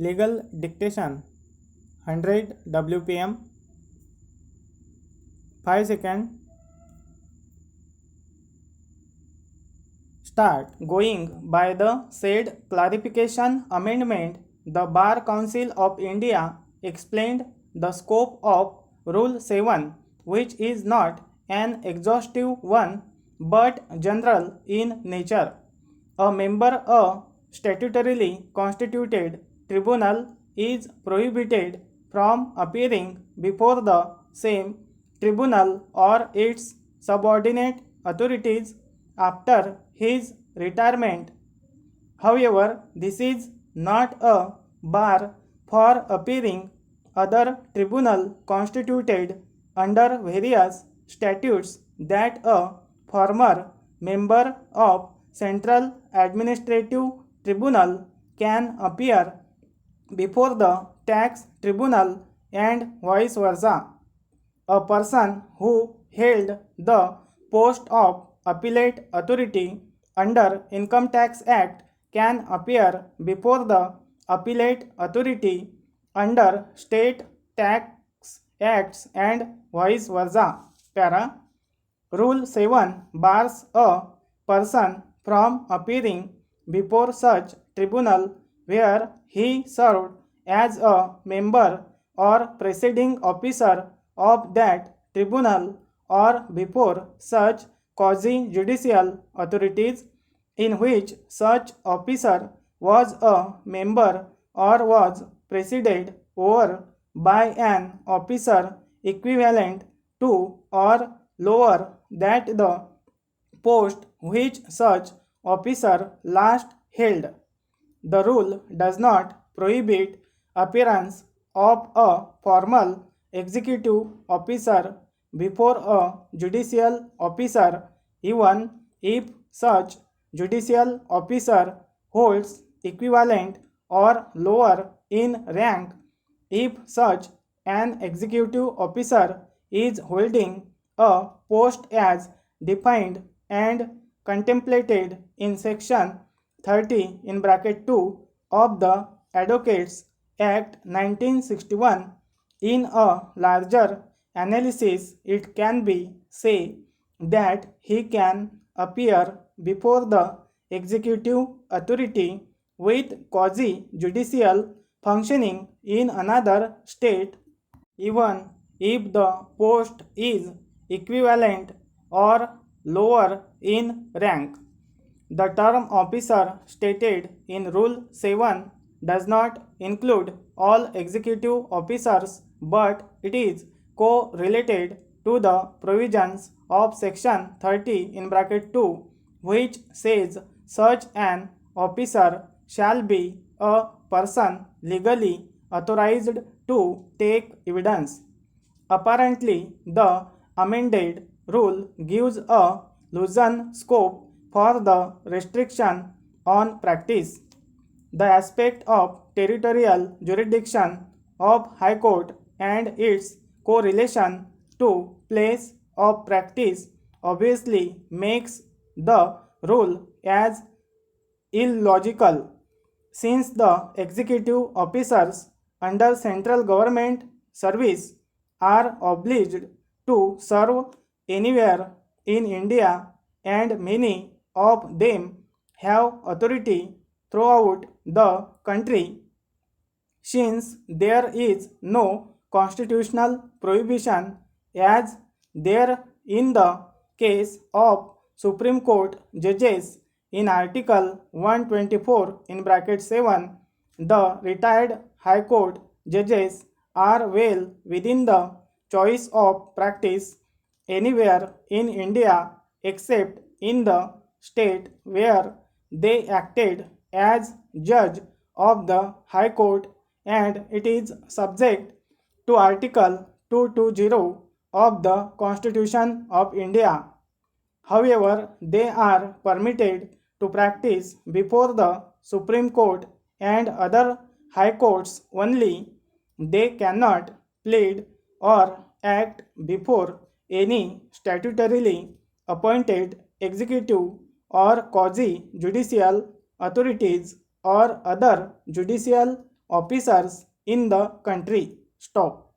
Legal dictation 100 WPM. 5 seconds. Start. Going by the said clarification amendment, the Bar Council of India explained the scope of Rule 7, which is not an exhaustive one but general in nature. A member a statutorily constituted tribunal is prohibited from appearing before the same tribunal or its subordinate authorities after his retirement. However, this is not a bar for appearing other tribunal constituted under various statutes that a former member of Central Administrative Tribunal can appear before the tax tribunal and vice versa. A person who held the post of appellate authority under Income Tax Act can appear before the appellate authority under State Tax Acts and vice versa. Para. Rule 7 bars a person from appearing before such tribunal where he served as a member or presiding officer of that tribunal or before such quasi-judicial authorities in which such officer was a member or was presided over by an officer equivalent to or lower that the post which such officer last held. The rule does not prohibit appearance of a formal executive officer before a judicial officer even if such judicial officer holds equivalent or lower in rank. If such an executive officer is holding a post as defined and contemplated in section 30 in bracket 2 of the Advocates Act 1961, in a larger analysis it can be say that he can appear before the executive authority with quasi-judicial functioning in another state even if the post is equivalent or lower in rank. The term officer stated in Rule 7 does not include all executive officers, but it is co-related to the provisions of section 30 in bracket 2, which says such an officer shall be a person legally authorized to take evidence. Apparently, the amended rule gives a loosened scope for the restriction on practice. The aspect of territorial jurisdiction of High Court and its correlation to place of practice obviously makes the rule as illogical, since the executive officers under central government service are obliged to serve anywhere in India and many of them have authority throughout the country. Since there is no constitutional prohibition as there in the case of Supreme Court judges in Article 124 in bracket 7, the retired High Court judges are well within the choice of practice anywhere in India except in the state where they acted as judge of the High Court, and it is subject to Article 220 of the Constitution of India. However, they are permitted to practice before the Supreme Court and other high courts only. They cannot plead or act before any statutorily appointed executive or quasi-judicial authorities or other judicial officers in the country. Stop.